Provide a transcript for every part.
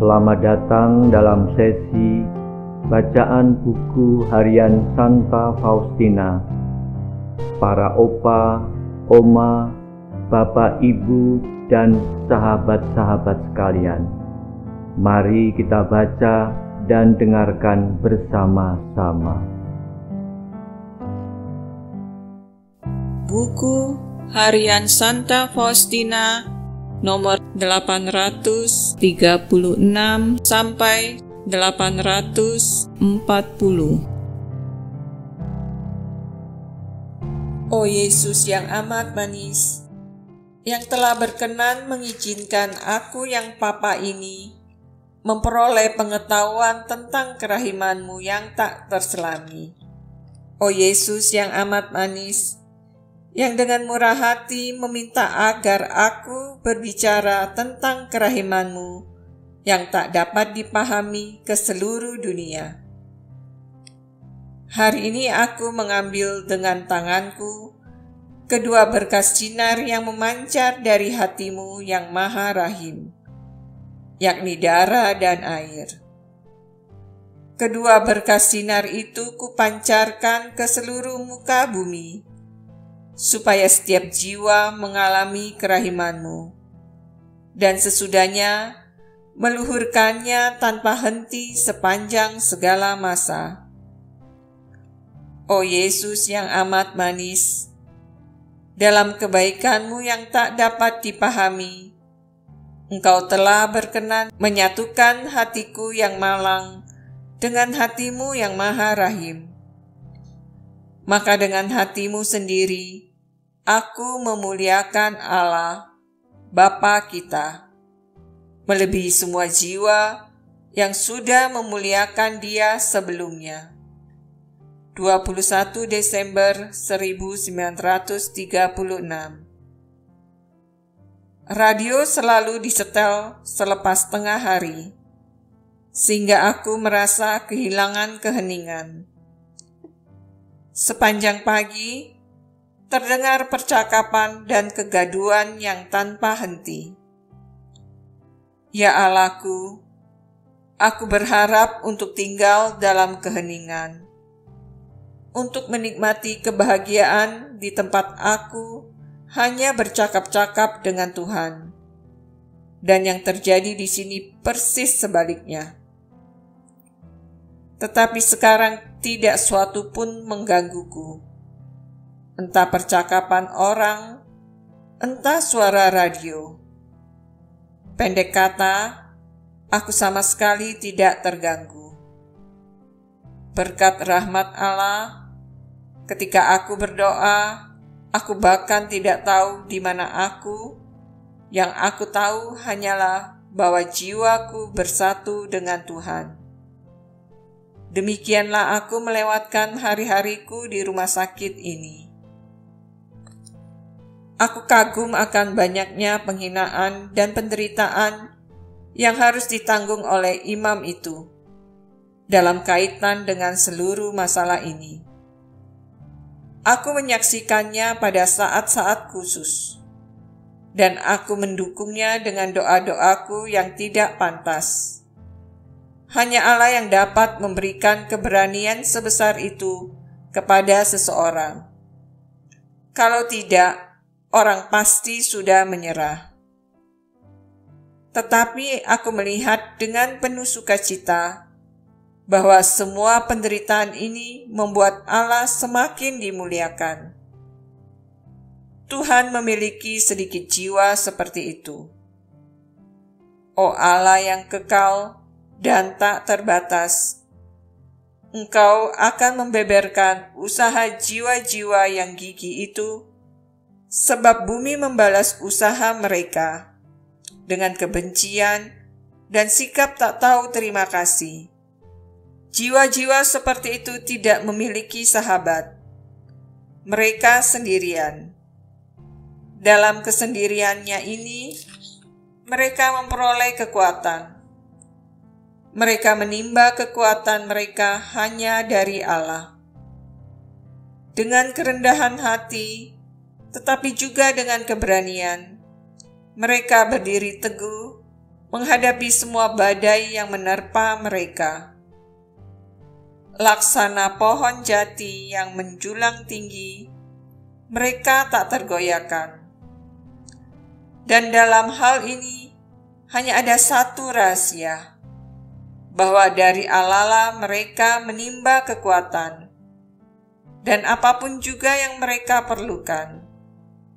Selamat datang dalam sesi bacaan buku harian Santa Faustina. Para opa, oma, bapak, ibu, dan sahabat-sahabat sekalian, mari kita baca dan dengarkan bersama-sama. Buku harian Santa Faustina nomor 836 sampai 840. O Yesus yang amat manis, yang telah berkenan mengizinkan aku yang papa ini memperoleh pengetahuan tentang kerahiman-Mu yang tak terselami. O Yesus yang amat manis, yang dengan murah hati meminta agar aku berbicara tentang kerahiman-Mu yang tak dapat dipahami ke seluruh dunia. Hari ini aku mengambil dengan tanganku kedua berkas sinar yang memancar dari hati-Mu yang maha rahim, yakni darah dan air. Kedua berkas sinar itu kupancarkan ke seluruh muka bumi, supaya setiap jiwa mengalami kerahiman-Mu, dan sesudahnya meluhurkannya tanpa henti sepanjang segala masa. O Yesus yang amat manis, dalam kebaikan-Mu yang tak dapat dipahami, Engkau telah berkenan menyatukan hatiku yang malang dengan hati-Mu yang maha rahim. Maka dengan hati-Mu sendiri, aku memuliakan Allah, Bapa kita, melebihi semua jiwa yang sudah memuliakan Dia sebelumnya. 21 Desember 1936. Radio selalu disetel selepas tengah hari, sehingga aku merasa kehilangan keheningan. Sepanjang pagi, terdengar percakapan dan kegaduhan yang tanpa henti. Ya Allahku, aku berharap untuk tinggal dalam keheningan, untuk menikmati kebahagiaan di tempat aku hanya bercakap-cakap dengan Tuhan. Dan yang terjadi di sini persis sebaliknya. Tetapi sekarang tidak suatu pun menggangguku. Entah percakapan orang, entah suara radio. Pendek kata, aku sama sekali tidak terganggu. Berkat rahmat Allah, ketika aku berdoa, aku bahkan tidak tahu di mana aku. Yang aku tahu hanyalah bahwa jiwaku bersatu dengan Tuhan. Demikianlah aku melewatkan hari-hariku di rumah sakit ini. Aku kagum akan banyaknya penghinaan dan penderitaan yang harus ditanggung oleh imam itu dalam kaitan dengan seluruh masalah ini. Aku menyaksikannya pada saat-saat khusus, dan aku mendukungnya dengan doa-doaku yang tidak pantas. Hanya Allah yang dapat memberikan keberanian sebesar itu kepada seseorang. Kalau tidak, orang pasti sudah menyerah. Tetapi aku melihat dengan penuh sukacita bahwa semua penderitaan ini membuat Allah semakin dimuliakan. Tuhan memiliki sedikit jiwa seperti itu. O Allah yang kekal dan tak terbatas, Engkau akan membeberkan usaha jiwa-jiwa yang gigih itu, sebab bumi membalas usaha mereka dengan kebencian dan sikap tak tahu terima kasih. Jiwa-jiwa seperti itu tidak memiliki sahabat. Mereka sendirian. Dalam kesendiriannya ini, mereka memperoleh kekuatan. Mereka menimba kekuatan mereka hanya dari Allah. Dengan kerendahan hati, tetapi juga dengan keberanian, mereka berdiri teguh, menghadapi semua badai yang menerpa mereka. Laksana pohon jati yang menjulang tinggi, mereka tak tergoyahkan. Dan dalam hal ini hanya ada satu rahasia, bahwa dari Allah mereka menimba kekuatan, dan apapun juga yang mereka perlukan,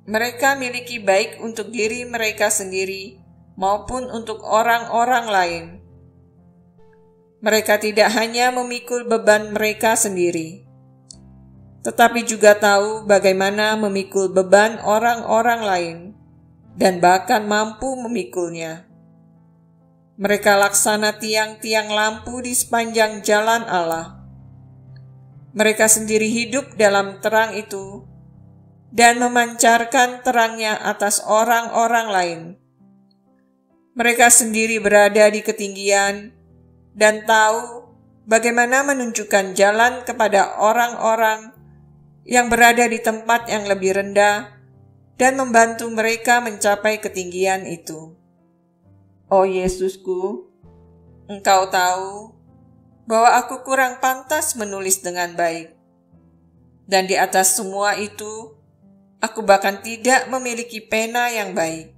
mereka miliki baik untuk diri mereka sendiri maupun untuk orang-orang lain. Mereka tidak hanya memikul beban mereka sendiri, tetapi juga tahu bagaimana memikul beban orang-orang lain, dan bahkan mampu memikulnya. Mereka laksana tiang-tiang lampu di sepanjang jalan Allah. Mereka sendiri hidup dalam terang itu, dan memancarkan terangnya atas orang-orang lain. Mereka sendiri berada di ketinggian, dan tahu bagaimana menunjukkan jalan kepada orang-orang yang berada di tempat yang lebih rendah dan membantu mereka mencapai ketinggian itu. Oh Yesusku, Engkau tahu bahwa aku kurang pantas menulis dengan baik. Dan di atas semua itu, aku bahkan tidak memiliki pena yang baik.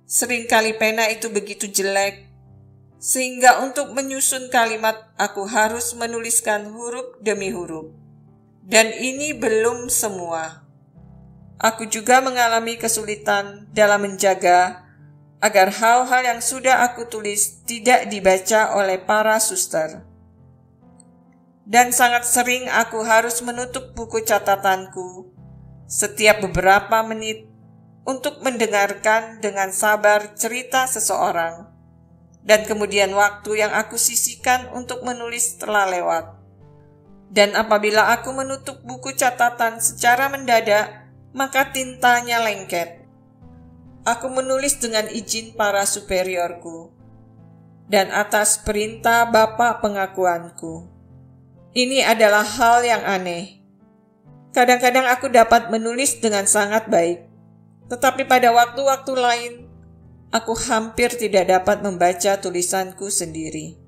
Seringkali pena itu begitu jelek, sehingga untuk menyusun kalimat aku harus menuliskan huruf demi huruf. Dan ini belum semua. Aku juga mengalami kesulitan dalam menjaga agar hal-hal yang sudah aku tulis tidak dibaca oleh para suster. Dan sangat sering aku harus menutup buku catatanku setiap beberapa menit untuk mendengarkan dengan sabar cerita seseorang. Dan kemudian waktu yang aku sisihkan untuk menulis telah lewat. Dan apabila aku menutup buku catatan secara mendadak, maka tintanya lengket. Aku menulis dengan izin para superiorku, dan atas perintah Bapa pengakuanku. Ini adalah hal yang aneh. Kadang-kadang aku dapat menulis dengan sangat baik, tetapi pada waktu-waktu lain, aku hampir tidak dapat membaca tulisanku sendiri.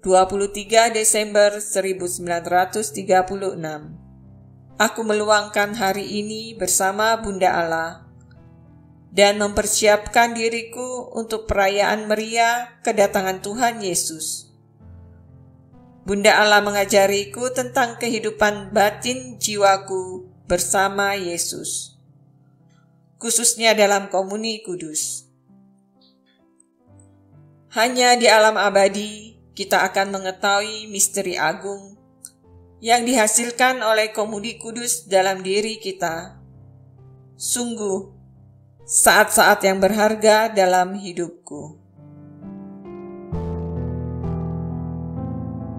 23 Desember 1936. Aku meluangkan hari ini bersama Bunda Allah dan mempersiapkan diriku untuk perayaan meriah kedatangan Tuhan Yesus. Bunda Allah mengajariku tentang kehidupan batin jiwaku bersama Yesus, khususnya dalam komuni kudus. Hanya di alam abadi kita akan mengetahui misteri agung yang dihasilkan oleh komuni kudus dalam diri kita. Sungguh, saat-saat yang berharga dalam hidupku.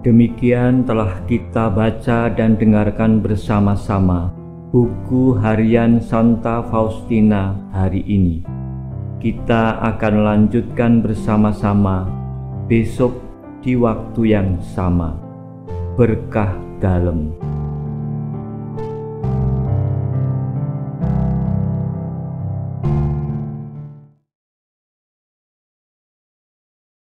Demikian telah kita baca dan dengarkan bersama-sama buku harian Santa Faustina hari ini. Kita akan lanjutkan bersama-sama besok di waktu yang sama. Berkah dalam.